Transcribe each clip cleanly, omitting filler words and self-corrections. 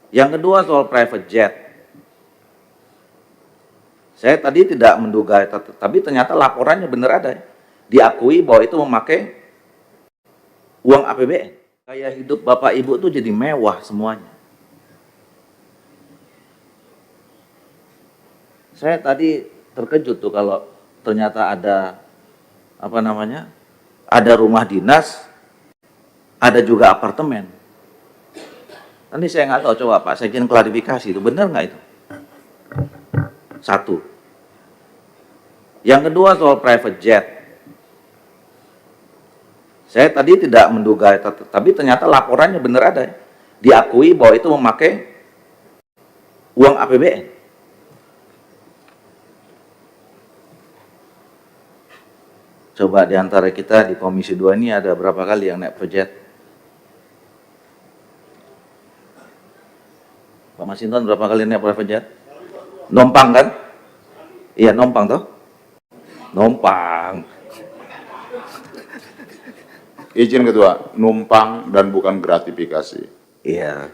Yang kedua soal private jet. Saya tadi tidak menduga, tapi ternyata laporannya benar ada. Diakui bahwa itu memakai uang APBN. Gaya hidup Bapak Ibu tuh jadi mewah semuanya. Saya tadi terkejut tuh kalau ternyata ada ada rumah dinas, ada juga apartemen. Nanti saya nggak tahu, coba Pak Sekjen klarifikasi itu benar nggak itu? Satu. Yang kedua soal private jet. Saya tadi tidak menduga, tapi ternyata laporannya benar ada. Diakui bahwa itu memakai uang APBN. Coba di antara kita di Komisi 2 ini ada berapa kali yang naik private jet? Pak Masinton berapa kali naik private jet? Nompang kan? Iya, nompang toh? Nompang. Izin Ketua, numpang dan bukan gratifikasi. Iya.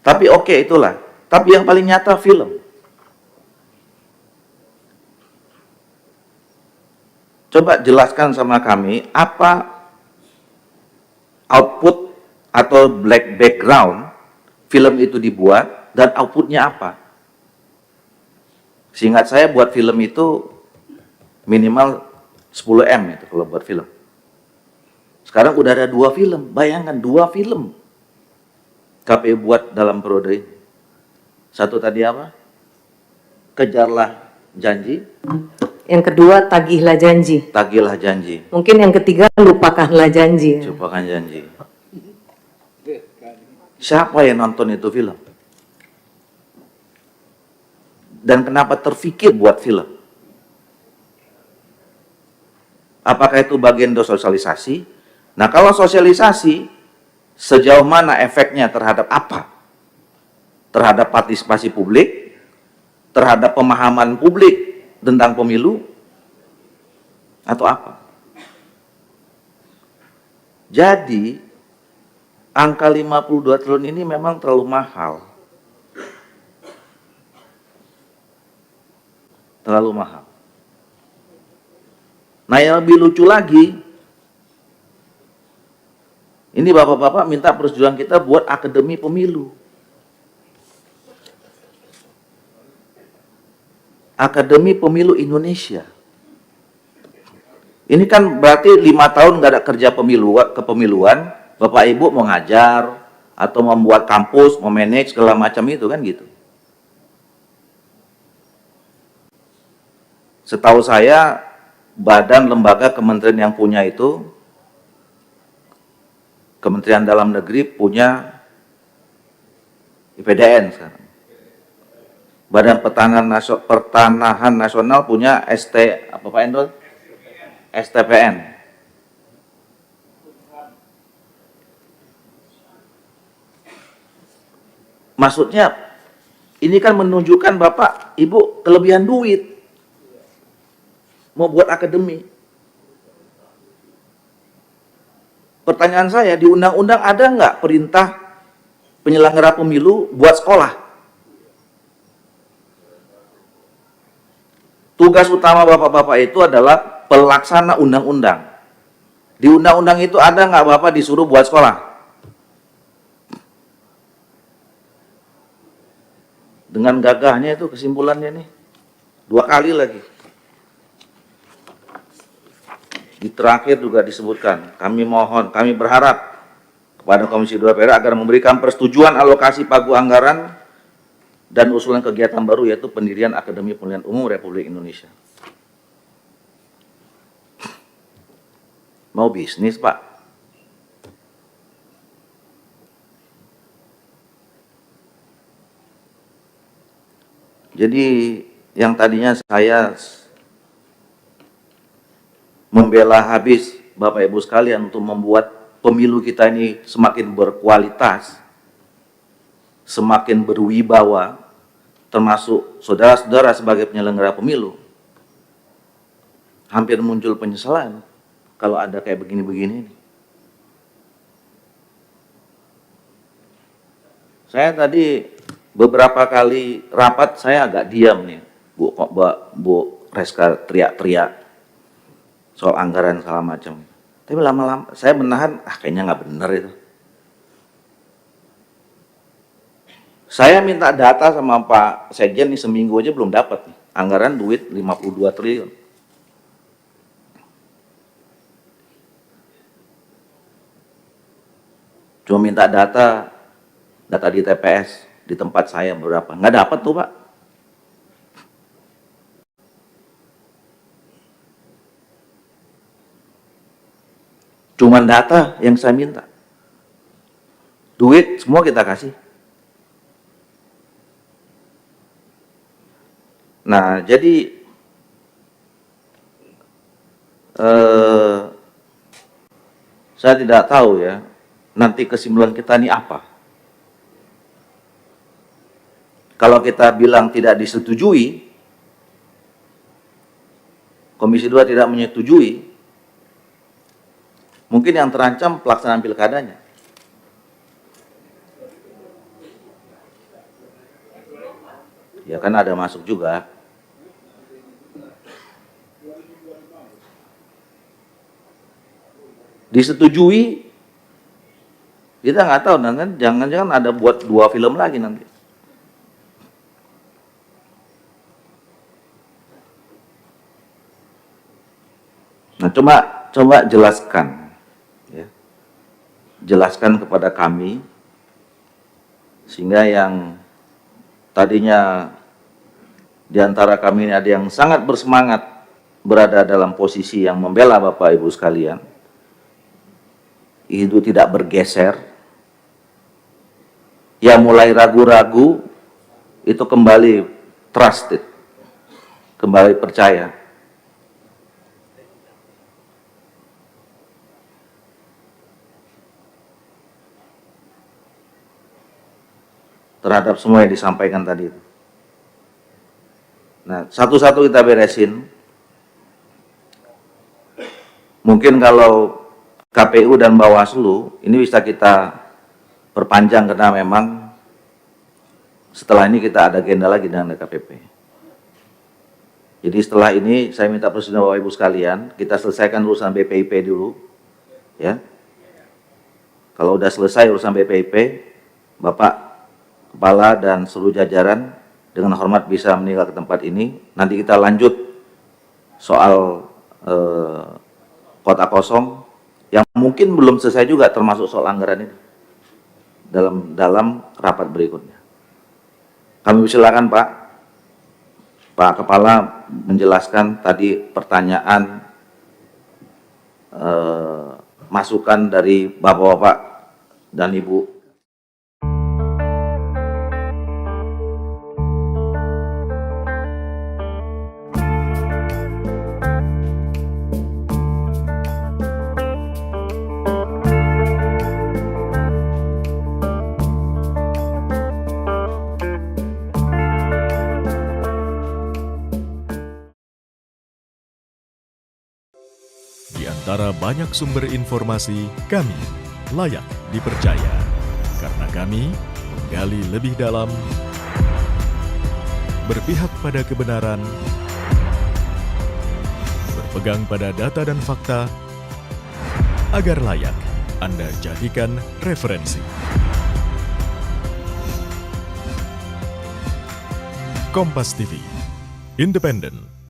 Tapi oke itulah. Tapi yang paling nyata film. Coba jelaskan sama kami apa output atau black background film itu dibuat dan outputnya apa. Seingat saya buat film itu minimal 10 M itu kalau buat film. Sekarang udah ada 2 film, bayangkan 2 film KPU buat dalam periode ini. Satu tadi apa? Kejarlah janji. Yang kedua, tagihlah janji. Tagihlah janji. Mungkin yang ketiga, lupakanlah janji. Lupakan janji. Siapa yang nonton itu film? Dan kenapa terfikir buat film? Apakah itu bagian dari sosialisasi? Nah, kalau sosialisasi, sejauh mana efeknya terhadap apa? Terhadap partisipasi publik, terhadap pemahaman publik tentang pemilu, atau apa? Jadi, angka 52 triliun ini memang terlalu mahal. Terlalu mahal. Nah, yang lebih lucu lagi, ini bapak-bapak minta persetujuan kita buat akademi pemilu. Akademi Pemilu Indonesia. Ini kan berarti 5 tahun nggak ada kerja kepemiluan, Bapak Ibu mau ngajar atau membuat kampus, memanage segala macam itu kan gitu. Setahu saya badan lembaga kementerian yang punya itu, Kementerian Dalam Negeri punya IPDN sekarang. Badan Pertanahan Nasional punya apa Pak Endol? STPN. Maksudnya ini kan menunjukkan Bapak Ibu kelebihan duit mau buat akademi. Pertanyaan saya, di undang-undang ada nggak perintah penyelenggara pemilu buat sekolah? Tugas utama bapak-bapak itu adalah pelaksana undang-undang. Di undang-undang itu ada nggak Bapak disuruh buat sekolah? Dengan gagahnya itu kesimpulannya nih. 2 kali lagi. Di terakhir juga disebutkan, kami berharap kepada Komisi 2 DPR agar memberikan persetujuan alokasi pagu anggaran dan usulan kegiatan baru yaitu pendirian Akademi Pemilihan Umum Republik Indonesia. Mau bisnis, Pak? Jadi yang tadinya saya membela habis Bapak Ibu sekalian untuk membuat pemilu kita ini semakin berkualitas, semakin berwibawa, termasuk saudara-saudara sebagai penyelenggara pemilu, hampir muncul penyesalan kalau ada kayak begini-begini. Saya tadi beberapa kali rapat saya agak diam nih, Bu Reska teriak-teriak soal anggaran segala macam. Tapi lama-lama saya menahan, kayaknya nggak benar itu. Saya minta data sama Pak Sekjen nih seminggu aja belum dapat nih. Anggaran duit 52 triliun. Cuma minta data di TPS di tempat saya berapa, nggak dapat tuh Pak. Cuman data yang saya minta, duit semua kita kasih. Nah jadi saya tidak tahu ya nanti kesimpulan kita ini apa. Kalau kita bilang tidak disetujui, Komisi 2 tidak menyetujui, mungkin yang terancam pelaksanaan pilkadanya. Ya kan ada masuk juga. Disetujui, kita nggak tahu, nanti jangan-jangan ada buat 2 film lagi nanti. Nah, coba jelaskan, ya. Jelaskan kepada kami, sehingga yang tadinya di antara kami ini ada yang sangat bersemangat berada dalam posisi yang membela Bapak Ibu sekalian, itu tidak bergeser, yang mulai ragu-ragu itu kembali trusted, kembali percaya. Terhadap semua yang disampaikan tadi itu. Nah, satu-satu kita beresin. Mungkin kalau KPU dan Bawaslu ini bisa kita perpanjang karena memang setelah ini kita ada agenda lagi dengan DKPP. Jadi setelah ini saya minta persetujuan Bapak Ibu sekalian, kita selesaikan urusan BPIP dulu, ya. Kalau udah selesai urusan BPIP, Bapak Kepala dan seluruh jajaran dengan hormat bisa meninggal ke tempat ini. Nanti kita lanjut soal kota kosong yang mungkin belum selesai juga, termasuk soal anggaran ini dalam rapat berikutnya. Kami silakan Pak Kepala menjelaskan tadi pertanyaan masukan dari Bapak-Bapak dan Ibu. Di antara banyak sumber informasi, kami layak dipercaya. Karena kami menggali lebih dalam, berpihak pada kebenaran, berpegang pada data dan fakta, agar layak Anda jadikan referensi. Kompas TV, independen,